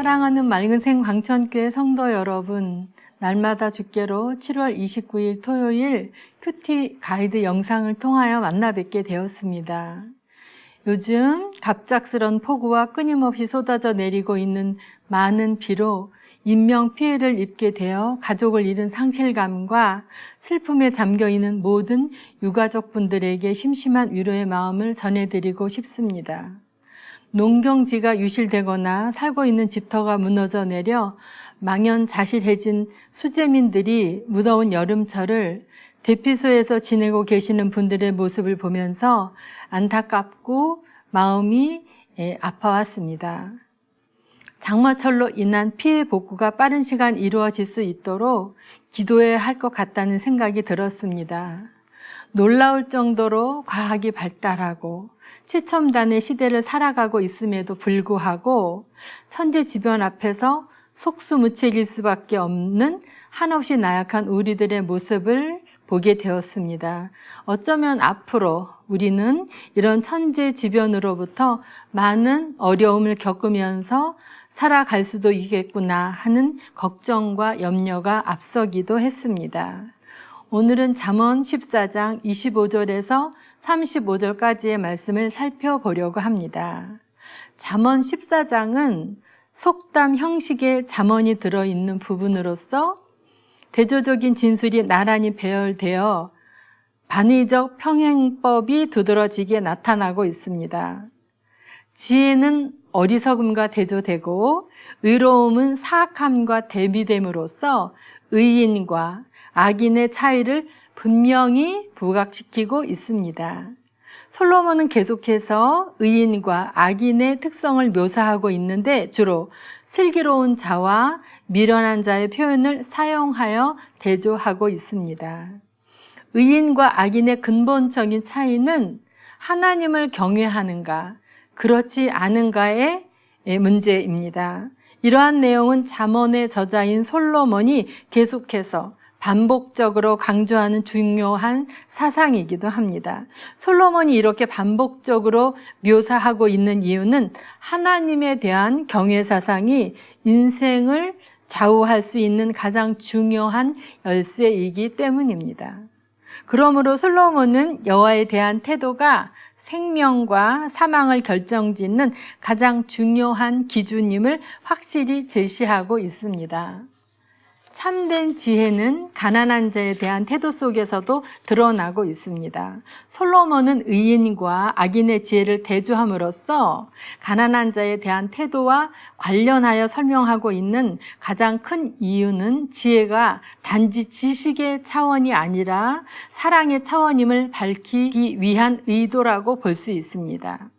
사랑하는 맑은생 광천교회 성도 여러분, 날마다 주께로 7월 29일 토요일 큐티 가이드 영상을 통하여 만나 뵙게 되었습니다. 요즘 갑작스런 폭우와 끊임없이 쏟아져 내리고 있는 많은 비로 인명피해를 입게 되어 가족을 잃은 상실감과 슬픔에 잠겨있는 모든 유가족분들에게 심심한 위로의 마음을 전해드리고 싶습니다. 농경지가 유실되거나 살고 있는 집터가 무너져 내려 망연자실해진 수재민들이 무더운 여름철을 대피소에서 지내고 계시는 분들의 모습을 보면서 안타깝고 마음이 아파왔습니다. 장마철로 인한 피해 복구가 빠른 시간 이루어질 수 있도록 기도해야 할 것 같다는 생각이 들었습니다. 놀라울 정도로 과학이 발달하고 최첨단의 시대를 살아가고 있음에도 불구하고 천재지변 앞에서 속수무책일 수밖에 없는 한없이 나약한 우리들의 모습을 보게 되었습니다. 어쩌면 앞으로 우리는 이런 천재지변으로부터 많은 어려움을 겪으면서 살아갈 수도 있겠구나 하는 걱정과 염려가 앞서기도 했습니다. 오늘은 잠언 14장 25절에서 35절까지의 말씀을 살펴보려고 합니다. 잠언 14장은 속담 형식의 잠언이 들어있는 부분으로서 대조적인 진술이 나란히 배열되어 반의적 평행법이 두드러지게 나타나고 있습니다. 지혜는 어리석음과 대조되고 의로움은 사악함과 대비됨으로써 의인과 악인의 차이를 분명히 부각시키고 있습니다. 솔로몬은 계속해서 의인과 악인의 특성을 묘사하고 있는데 주로 슬기로운 자와 미련한 자의 표현을 사용하여 대조하고 있습니다. 의인과 악인의 근본적인 차이는 하나님을 경외하는가, 그렇지 않은가의 문제입니다. 이러한 내용은 잠언의 저자인 솔로몬이 계속해서 반복적으로 강조하는 중요한 사상이기도 합니다. 솔로몬이 이렇게 반복적으로 묘사하고 있는 이유는 하나님에 대한 경외 사상이 인생을 좌우할 수 있는 가장 중요한 열쇠이기 때문입니다. 그러므로 솔로몬은 여호와에 대한 태도가 생명과 사망을 결정짓는 가장 중요한 기준임을 확실히 제시하고 있습니다. 참된 지혜는 가난한 자에 대한 태도 속에서도 드러나고 있습니다. 솔로몬은 의인과 악인의 지혜를 대조함으로써 가난한 자에 대한 태도와 관련하여 설명하고 있는 가장 큰 이유는 지혜가 단지 지식의 차원이 아니라 사랑의 차원임을 밝히기 위한 의도라고 볼 수 있습니다.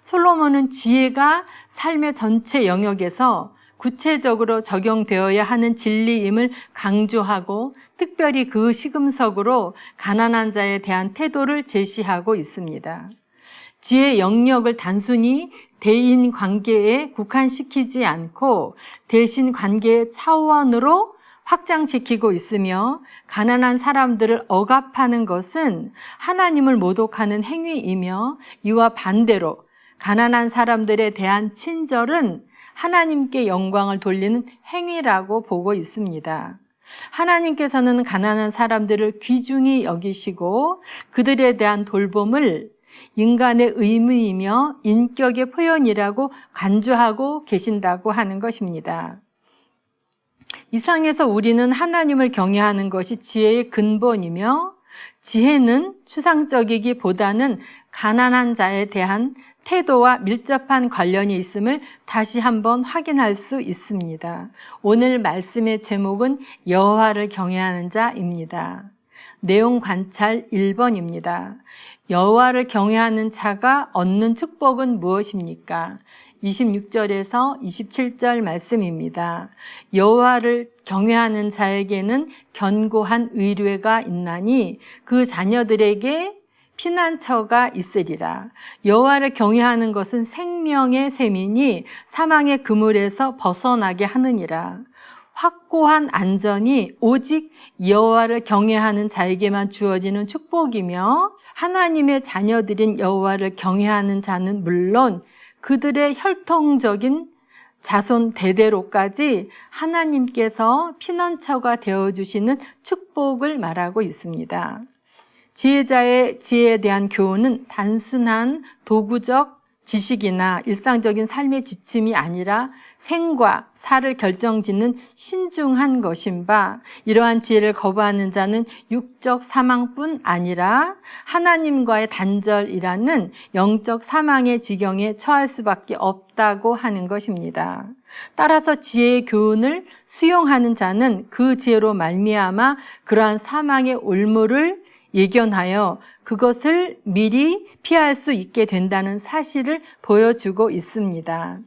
솔로몬은 지혜가 삶의 전체 영역에서 구체적으로 적용되어야 하는 진리임을 강조하고 특별히 그 시금석으로 가난한 자에 대한 태도를 제시하고 있습니다. 지혜의 영역을 단순히 대인 관계에 국한시키지 않고 대신 관계의 차원으로 확장시키고 있으며 가난한 사람들을 억압하는 것은 하나님을 모독하는 행위이며 이와 반대로 가난한 사람들에 대한 친절은 하나님께 영광을 돌리는 행위라고 보고 있습니다. 하나님께서는 가난한 사람들을 귀중히 여기시고 그들에 대한 돌봄을 인간의 의무이며 인격의 표현이라고 간주하고 계신다고 하는 것입니다. 이상에서 우리는 하나님을 경외하는 것이 지혜의 근본이며 지혜는 추상적이기보다는 가난한 자에 대한 태도와 밀접한 관련이 있음을 다시 한번 확인할 수 있습니다. 오늘 말씀의 제목은 여호와를 경외하는 자입니다. 내용 관찰 1번입니다. 여호와를 경외하는 자가 얻는 축복은 무엇입니까? 26절에서 27절 말씀입니다. 여호와를 경외하는 자에게는 견고한 의뢰가 있나니 그 자녀들에게 피난처가 있으리라. 여호와를 경외하는 것은 생명의 셈이니 사망의 그물에서 벗어나게 하느니라. 확고한 안전이 오직 여호와를 경외하는 자에게만 주어지는 축복이며 하나님의 자녀들인 여호와를 경외하는 자는 물론 그들의 혈통적인 자손 대대로까지 하나님께서 피난처가 되어주시는 축복을 말하고 있습니다. 지혜자의 지혜에 대한 교훈은 단순한 도구적 지식이나 일상적인 삶의 지침이 아니라 생과 사를 결정짓는 신중한 것인 바, 이러한 지혜를 거부하는 자는 육적 사망뿐 아니라 하나님과의 단절이라는 영적 사망의 지경에 처할 수밖에 없다고 하는 것입니다. 따라서 지혜의 교훈을 수용하는 자는 그 지혜로 말미암아 그러한 사망의 올무를 예견하여 그것을 미리 피할 수 있게 된다는 사실을 보여주고 있습니다.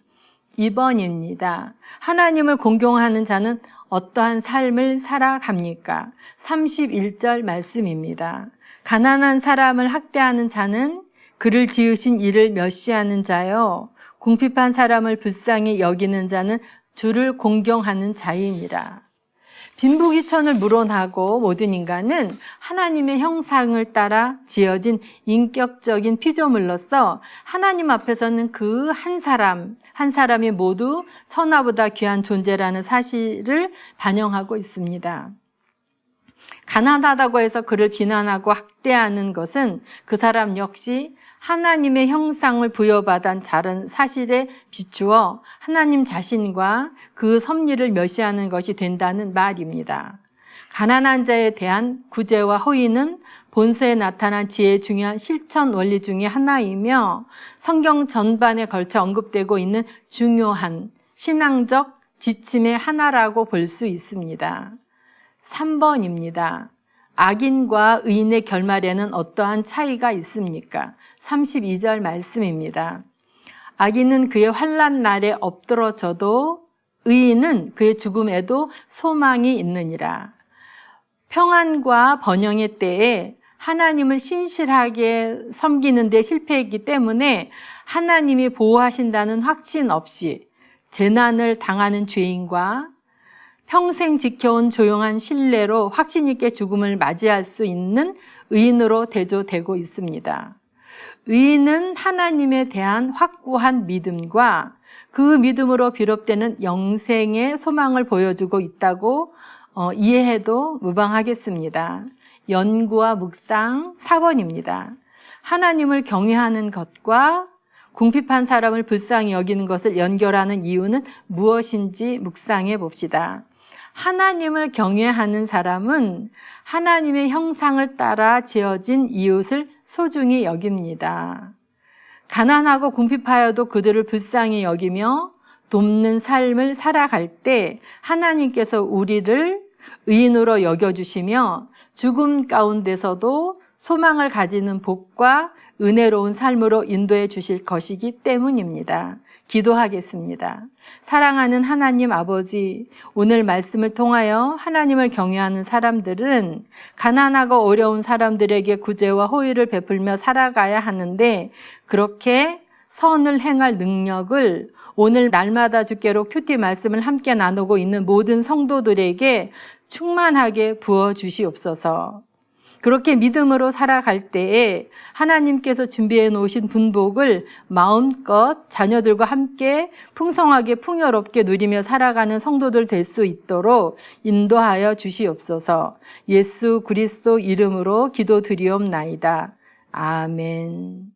2번입니다. 하나님을 공경하는 자는 어떠한 삶을 살아갑니까? 31절 말씀입니다. 가난한 사람을 학대하는 자는 그를 지으신 이를 멸시하는 자요, 궁핍한 사람을 불쌍히 여기는 자는 주를 공경하는 자이니라. 빈부귀천을 물어나고 모든 인간은 하나님의 형상을 따라 지어진 인격적인 피조물로서 하나님 앞에서는 그 한 사람이 모두 천하보다 귀한 존재라는 사실을 반영하고 있습니다. 가난하다고 해서 그를 비난하고 학대하는 것은 그 사람 역시 하나님의 형상을 부여받은 자른 사실에 비추어 하나님 자신과 그 섭리를 멸시하는 것이 된다는 말입니다. 가난한 자에 대한 구제와 호의는 본서에 나타난 지혜의 중요한 실천 원리 중에 하나이며 성경 전반에 걸쳐 언급되고 있는 중요한 신앙적 지침의 하나라고 볼 수 있습니다. 3번입니다. 악인과 의인의 결말에는 어떠한 차이가 있습니까? 32절 말씀입니다. 악인은 그의 환난 날에 엎드러져도 의인은 그의 죽음에도 소망이 있느니라. 평안과 번영의 때에 하나님을 신실하게 섬기는 데 실패했기 때문에 하나님이 보호하신다는 확신 없이 재난을 당하는 죄인과 평생 지켜온 조용한 신뢰로 확신 있게 죽음을 맞이할 수 있는 의인으로 대조되고 있습니다. 의인은 하나님에 대한 확고한 믿음과 그 믿음으로 비롯되는 영생의 소망을 보여주고 있다고 이해해도 무방하겠습니다. 연구와 묵상 4번입니다. 하나님을 경외하는 것과 궁핍한 사람을 불쌍히 여기는 것을 연결하는 이유는 무엇인지 묵상해 봅시다. 하나님을 경외하는 사람은 하나님의 형상을 따라 지어진 이웃을 소중히 여깁니다. 가난하고 궁핍하여도 그들을 불쌍히 여기며 돕는 삶을 살아갈 때 하나님께서 우리를 의인으로 여겨주시며 죽음 가운데서도 소망을 가지는 복과 은혜로운 삶으로 인도해 주실 것이기 때문입니다. 기도하겠습니다. 사랑하는 하나님 아버지, 오늘 말씀을 통하여 하나님을 경외하는 사람들은 가난하고 어려운 사람들에게 구제와 호의를 베풀며 살아가야 하는데 그렇게 선을 행할 능력을 오늘 날마다 주께로 큐티 말씀을 함께 나누고 있는 모든 성도들에게 충만하게 부어주시옵소서. 그렇게 믿음으로 살아갈 때에 하나님께서 준비해 놓으신 분복을 마음껏 자녀들과 함께 풍성하게 풍요롭게 누리며 살아가는 성도들 될 수 있도록 인도하여 주시옵소서. 예수 그리스도 이름으로 기도드리옵나이다. 아멘.